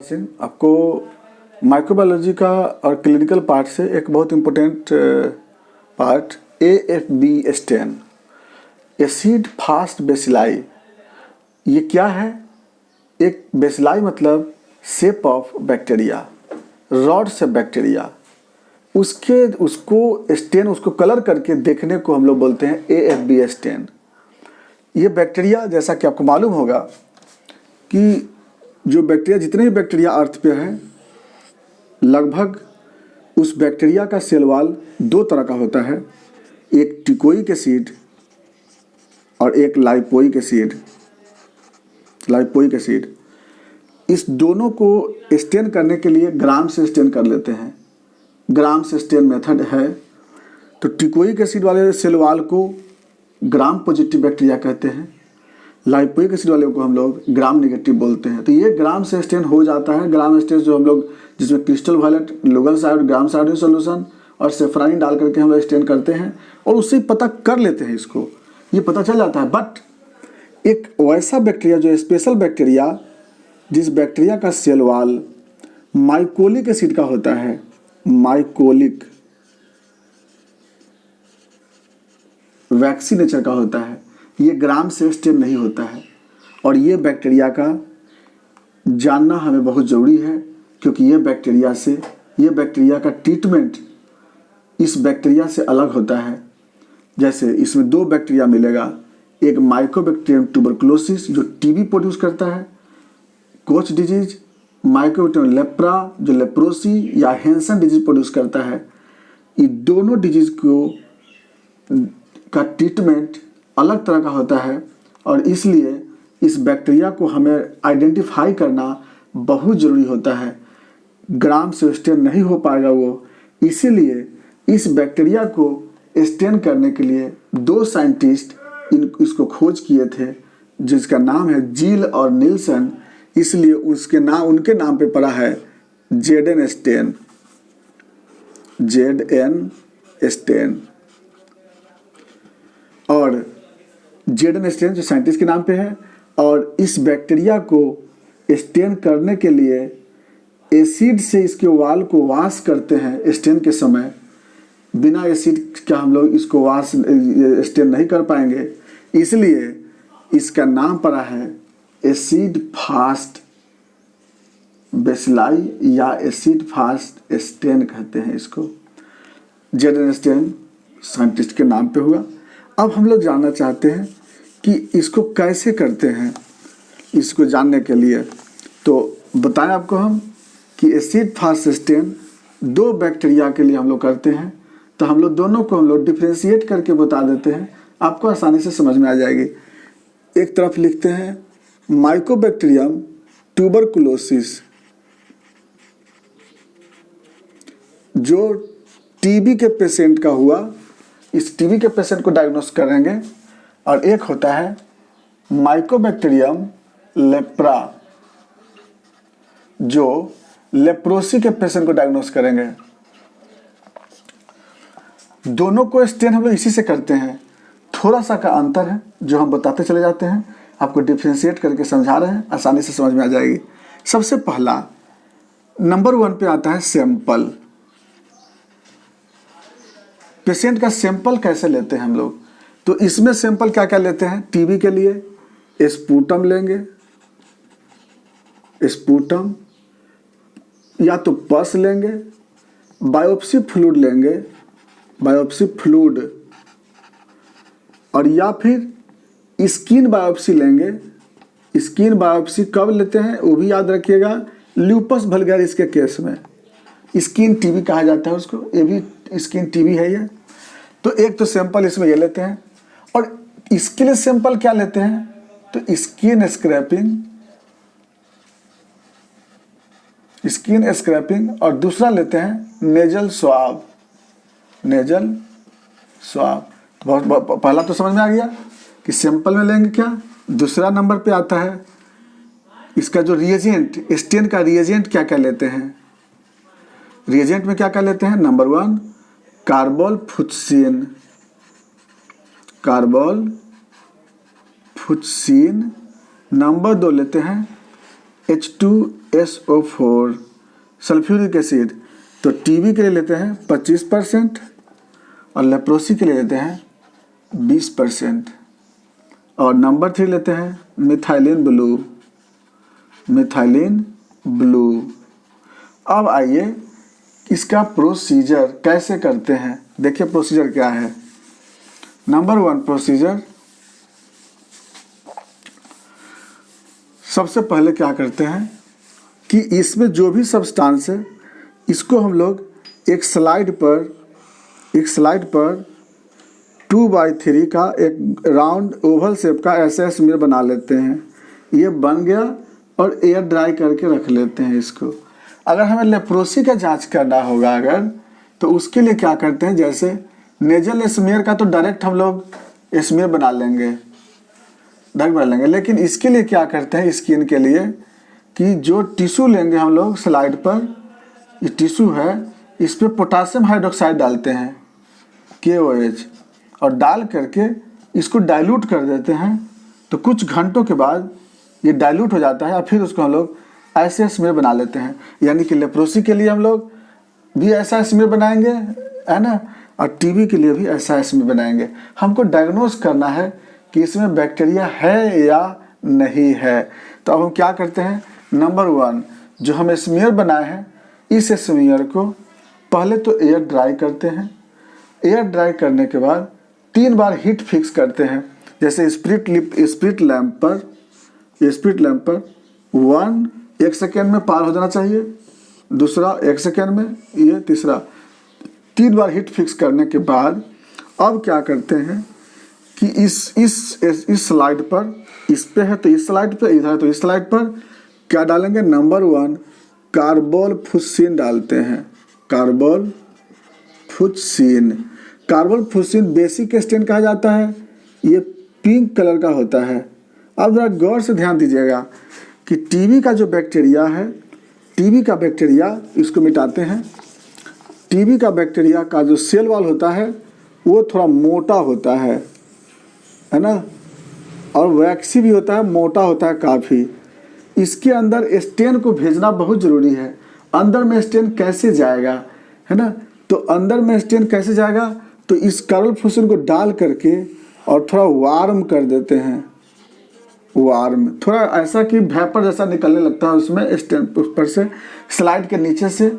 सिंह आपको माइक्रोबायोलॉजी का और क्लिनिकल पार्ट से एक बहुत important part AFB stain, acid fast bacilli. ये क्या है? एक बेसिलाई मतलब शेप ऑफ बैक्टीरिया, रॉड से बैक्टीरिया, उसको स्टेन, उसको कलर करके देखने को हम लोग बोलते हैं AFB स्टेन। ये बैक्टीरिया, जैसा कि आपको मालूम होगा कि जो बैक्टीरिया, जितने भी बैक्टीरिया अर्थ पे हैं, लगभग उस बैक्टीरिया का सेल वॉल दो तरह का होता है, एक टिकोइक एसिड और एक लाइपोइक एसिड। इस दोनों को स्टेन करने के लिए ग्राम से स्टेन कर लेते हैं। ग्राम से स्टेन मेथड है। तो टिकोइक एसिड वाले सेल वॉल को ग्राम पॉजिटिव बैक्टीरिया कहते हैं, लाइपोइक एसिड वाले को हम लोग ग्राम नेगेटिव बोलते हैं। तो ये ग्राम से स्टेन हो जाता है। ग्राम स्टेन जो हम लोग, जिसमें क्रिस्टल वायलेट, लोगल साइड, ग्राम साइड सोल्यूशन और सेफ्राइन डाल करके हम लोग स्टेन करते हैं और उससे पता कर लेते हैं, इसको ये पता चल जाता है। बट एक वैसा बैक्टीरिया, जो स्पेशल बैक्टीरिया, जिस बैक्टीरिया का सेल वॉल माइकोलिक एसिड का होता है, माइकोलिक वैक्सी नेचर का होता है, ये ग्राम से स्टेन नहीं होता है। और ये बैक्टीरिया का जानना हमें बहुत ज़रूरी है, क्योंकि ये बैक्टीरिया का ट्रीटमेंट इस बैक्टीरिया से अलग होता है। जैसे इसमें दो बैक्टीरिया मिलेगा, एक माइकोबैक्टीरियम ट्यूबरकुलोसिस जो टीबी प्रोड्यूस करता है, कोच डिजीज, माइकोबैक्टीरियम लेप्रा जो लेप्रोसी या हैंसन डिजीज प्रोड्यूस करता है। ये दोनों डिजीज का ट्रीटमेंट अलग तरह का होता है और इसलिए इस बैक्टीरिया को हमें आइडेंटिफाई करना बहुत ज़रूरी होता है। ग्राम से स्टेन नहीं हो पाएगा वो, इसीलिए इस बैक्टीरिया को स्टेन करने के लिए दो साइंटिस्ट इसको खोज किए थे, जिसका नाम है जील और निल्सन। इसलिए उनके नाम पे पड़ा है ZN स्टेन। और ZN स्टेन जो साइंटिस्ट के नाम पे है। और इस बैक्टीरिया को स्टेन करने के लिए एसिड से इसके वाल को वॉश करते हैं स्टेन के समय। बिना एसिड का हम लोग इसको स्टेन नहीं कर पाएंगे, इसलिए इसका नाम पड़ा है एसिड फास्ट बेसिलाई या एसिड फास्ट स्टेन कहते हैं इसको। ZN स्टेन साइंटिस्ट के नाम पे हुआ। अब हम लोग जानना चाहते हैं कि इसको कैसे करते हैं। इसको जानने के लिए तो बताएं आपको हम कि एसिड फास्ट स्टेन दो बैक्टीरिया के लिए हम लोग करते हैं। तो हम लोग दोनों को हम लोग डिफ्रेंशिएट करके बता देते हैं, आपको आसानी से समझ में आ जाएगी। एक तरफ लिखते हैं माइकोबैक्टीरियम ट्यूबरकुलोसिस, जो टीबी के पेशेंट का हुआ, इस टीबी के पेशेंट को डायग्नोस करेंगे। और एक होता है माइकोबैक्टीरियम लेप्रा, जो लेप्रोसी के पेशेंट को डायग्नोस करेंगे। दोनों को स्टेन हम लोग इसी से करते हैं। थोड़ा सा का अंतर है जो हम बताते चले जाते हैं, आपको डिफ्रेंशिएट करके समझा रहे हैं, आसानी से समझ में आ जाएगी। सबसे पहला नंबर 1 पे आता है सैंपल। पेशेंट का सैंपल कैसे लेते हैं हम लोग? तो इसमें सैंपल क्या क्या लेते हैं? टीबी के लिए स्पूटम लेंगे, स्पूटम या तो पस लेंगे, बायोप्सी फ्लूइड लेंगे, बायोप्सी फ्लूइड, और या फिर स्किन बायोप्सी लेंगे। स्किन बायोप्सी कब लेते हैं वो भी याद रखिएगा, ल्यूपस वल्गैरिस के केस में। स्किन टीबी कहा जाता है उसको, ये भी स्किन टीबी है ये। तो एक तो सैंपल इसमें ये लेते हैं। और इसके लिए सैंपल क्या लेते हैं? तो स्किन स्क्रैपिंग और दूसरा लेते हैं नेजल स्वाब। बहुत पहला तो समझ में आ गया कि सैंपल में लेंगे क्या। दूसरा नंबर पे आता है इसका जो रिएजेंट, स्टेन का रिएजेंट क्या क्या लेते हैं। रिएजेंट में क्या क्या लेते हैं? Number 1 carbol फुटसीन। नंबर 2 लेते हैं H2SO4 सल्फ्यूरिक एसिड। तो टीबी के लिए लेते हैं 25% और लेप्रोसी के लिए लेते हैं 20%। और नंबर 3 लेते हैं मिथाइलिन ब्लू, मिथाइलिन ब्लू। अब आइए इसका प्रोसीजर कैसे करते हैं। देखिए प्रोसीजर क्या है। नंबर 1 प्रोसीजर, सबसे पहले क्या करते हैं कि इसमें जो भी सब्सटेंस है इसको हम लोग एक स्लाइड पर 2/3 का एक राउंड ओवल शेप का ऐसे स्मीयर बना लेते हैं। ये बन गया और एयर ड्राई करके रख लेते हैं इसको। अगर हमें लेप्रोसी का जांच करना होगा अगर, तो उसके लिए क्या करते हैं, जैसे नेजल स्मीयर का तो डायरेक्ट हम लोग स्मीयर बना लेंगे, लेकिन इसके लिए क्या करते हैं स्किन के लिए कि जो टिश्यू लेंगे हम लोग स्लाइड पर, ये टिश्यू है, इस पर पोटासियम हाइड्रोक्साइड डालते हैं KOH और डाल करके इसको डाइल्यूट कर देते हैं। तो कुछ घंटों के बाद ये डाइल्यूट हो जाता है और फिर उसको हम लोग ऐसे स्मीयर बना लेते हैं। यानी कि लेप्रोसी के लिए हम लोग भी ऐसा स्मीयर बनाएंगे, है ना, और टीबी के लिए भी ऐसा स्मीयर बनाएंगे। हमको डायग्नोज करना है कि इसमें बैक्टीरिया है या नहीं है। तो अब हम क्या करते हैं, नंबर 1 जो हम स्मीयर बनाए हैं इस स्मीयर को पहले तो एयर ड्राई करते हैं। एयर ड्राई करने के बाद 3 बार हीट फिक्स करते हैं। जैसे स्प्रिट लैंप पर 1 सेकेंड में पार हो जाना चाहिए, दूसरा 1 सेकेंड में, ये तीसरा। 3 बार हीट फिक्स करने के बाद अब क्या करते हैं कि इस स्लाइड पर, इस पे है तो इस स्लाइड पे, इधर है तो इस स्लाइड पर क्या डालेंगे, नंबर 1 कार्बोलफुस्सिन डालते हैं। कार्बोलफुस्सिन बेसिक स्टेन कहा जाता है। ये पिंक कलर का होता है। अब जरा गौर से ध्यान दीजिएगा कि टीबी का जो बैक्टीरिया है, टीबी का बैक्टीरिया, इसको मिटाते हैं। टीबी का बैक्टीरिया का जो सेल वॉल होता है वो थोड़ा मोटा होता है ना, और वैक्सी भी होता है, मोटा होता है काफ़ी। इसके अंदर स्टेन को भेजना बहुत ज़रूरी है। अंदर में स्टेन कैसे जाएगा, है ना, तो अंदर में स्टेन कैसे जाएगा, तो इस कार्बोलफुस्सिन को डाल करके और थोड़ा वार्म कर देते हैं। वार्म थोड़ा ऐसा कि वेपर जैसा निकलने लगता है उसमें, स्टेन ऊपर से स्लाइड के नीचे से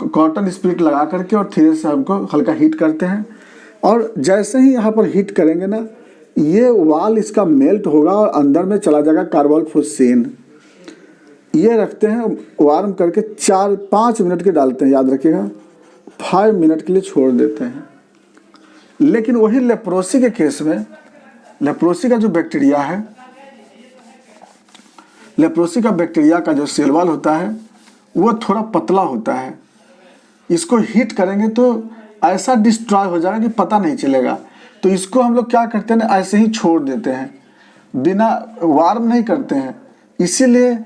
कॉटन स्पिरिट लगा करके और धीरे से हमको हल्का हीट करते हैं। और जैसे ही यहाँ पर हीट करेंगे ना, ये वाल इसका मेल्ट होगा और अंदर में चला जाएगा कार्बोलफुस्सिन। ये रखते हैं वार्म करके 4-5 मिनट के डालते हैं, याद रखिएगा, 5 मिनट के लिए छोड़ देते हैं। लेकिन वही लेप्रोसी के केस में, लेप्रोसी का जो बैक्टीरिया है, लेप्रोसी का बैक्टीरिया का जो सेल वॉल होता है वो थोड़ा पतला होता है। इसको हीट करेंगे तो ऐसा डिस्ट्रॉय हो जाएगा कि पता नहीं चलेगा। तो इसको हम लोग क्या करते हैं, ऐसे ही छोड़ देते हैं, बिना वार्म नहीं करते हैं। इसीलिए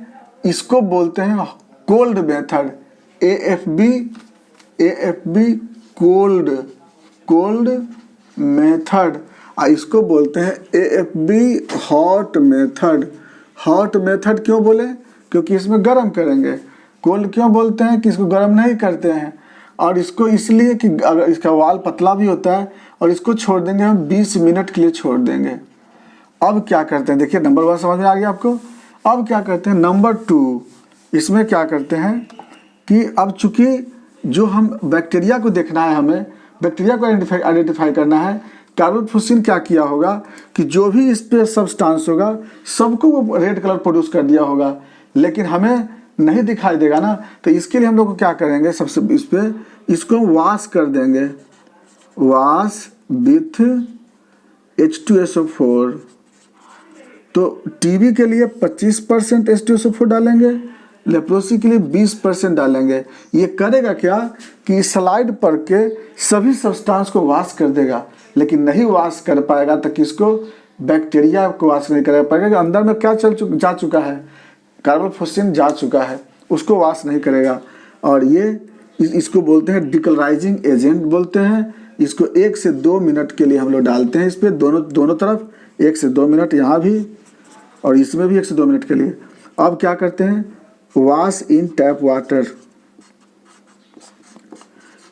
इसको बोलते हैं cold method, AFB cold method. इसको बोलते हैं AFB hot method. Hot method क्यों बोले, क्योंकि इसमें गर्म करेंगे। कोल्ड क्यों बोलते हैं कि इसको गर्म नहीं करते हैं, और इसको इसलिए कि अगर इसका वाल पतला भी होता है और इसको छोड़ देंगे हम 20 मिनट के लिए छोड़ देंगे। अब क्या करते हैं, देखिए नंबर 1 समझ में आ गया आपको। अब क्या करते हैं, नंबर 2 इसमें क्या करते हैं कि अब चूंकि जो हम बैक्टीरिया को देखना है, हमें बैक्टीरिया को आइडेंटिफाई करना है। कार्बोलफुस्सिन क्या किया होगा कि जो भी इस पे सब्सटेंस होगा सबको वो रेड कलर प्रोड्यूस कर दिया होगा, लेकिन हमें नहीं दिखाई देगा ना। तो इसके लिए हम लोग क्या करेंगे, सबसे इस पे इसको वॉश कर देंगे, वॉश विथ H2SO4। तो टीबी के लिए 25% H2SO4 डालेंगे, लेप्रोसी के लिए 20% डालेंगे। ये करेगा क्या कि स्लाइड पर के सभी सब्सटेंस को वॉश कर देगा, लेकिन नहीं वॉश कर पाएगा तो किसको, बैक्टीरिया को वॉश नहीं कर पाएगा कि अंदर में क्या जा चुका है, कार्बोलफुस्सिन जा चुका है, उसको वॉश नहीं करेगा। और ये इसको बोलते हैं डिकलराइजिंग एजेंट बोलते हैं। इसको 1 से 2 मिनट के लिए हम लोग डालते हैं इस पर, दोनों तरफ 1 से 2 मिनट, यहाँ भी और इसमें भी 1 से 2 मिनट के लिए। अब क्या करते हैं, wash in tap water,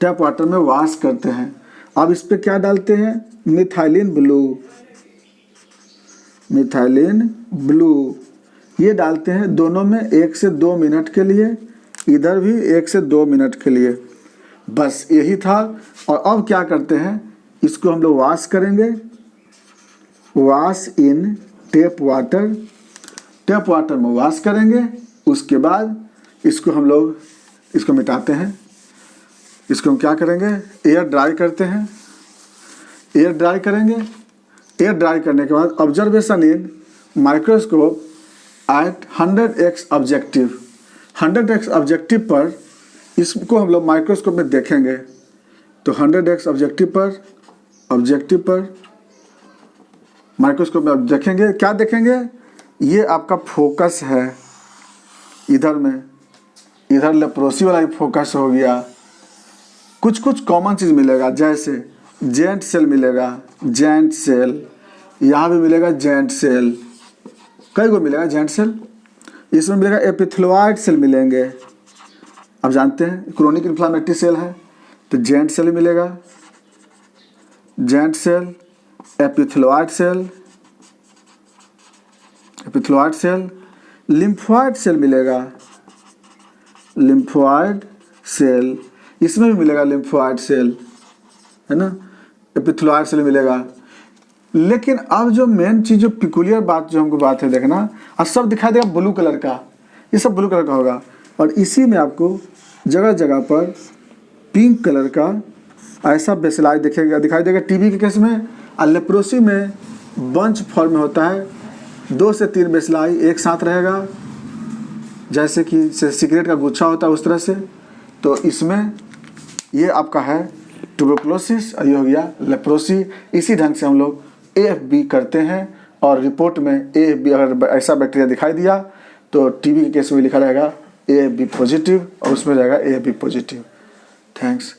tap water में वॉश करते हैं। अब इस पे क्या डालते हैं, मिथाइलिन ब्लू, मिथाइलिन ब्लू ये डालते हैं दोनों में 1 से 2 मिनट के लिए, इधर भी 1 से 2 मिनट के लिए, बस यही था। और अब क्या करते हैं, इसको हम लोग वॉश करेंगे, wash in tap water, tap water में वॉश करेंगे। उसके बाद इसको हम लोग इसको मिटाते हैं, इसको हम क्या करेंगे, एयर ड्राई करते हैं, एयर ड्राई करेंगे। एयर ड्राई करने के बाद observation in microscope at 100x objective, 100x objective पर इसको हम लोग माइक्रोस्कोप में देखेंगे। तो 100x ऑब्जेक्टिव पर माइक्रोस्कोप में आप देखेंगे, क्या देखेंगे, ये आपका फोकस है इधर में, इधर लेप्रोसी वाला फोकस हो गया। कुछ कुछ कॉमन चीज़ मिलेगा, जैसे जेंट सेल मिलेगा, जेंट सेल, यहाँ भी मिलेगा जेंट सेल, कई को मिलेगा जेंट सेल, इसमें मिलेगा एपिथेलियोइड सेल मिलेंगे। अब जानते हैं क्रोनिक इन्फ्लामेटरी सेल है तो जेंट सेल मिलेगा, giant cell, epithelioid cell, epithelioid cell, lymphoid cell मिलेगा, लिम्फोइड सेल, इसमें भी मिलेगा लिम्फोइड सेल, है ना, एपिथेलियोइड सेल मिलेगा। लेकिन अब जो मेन चीज़, जो पिकुलियर बात जो हमको बात है देखना, अब सब दिखाई देगा ब्लू कलर का, ये सब ब्लू कलर का होगा, और इसी में आपको जगह जगह पर पिंक कलर का ऐसा बेसिलाई दिखाई देगा टीबी के केस में। और लेप्रोसी में बंच फॉर्म में होता है, 2 से 3 बेसिलाई एक साथ रहेगा, जैसे कि सिगरेट का गुच्छा होता है उस तरह से। तो इसमें ये आपका है ट्यूबरकुलोसिस और ये हो गया लेप्रोसी। इसी ढंग से हम लोग AFB करते हैं, और रिपोर्ट में AFB अगर ऐसा बैक्टीरिया दिखाई दिया तो टीबी के केस में लिखा रहेगा AFB पॉजिटिव, और उसमें रहेगा AFB पॉजिटिव। थैंक्स।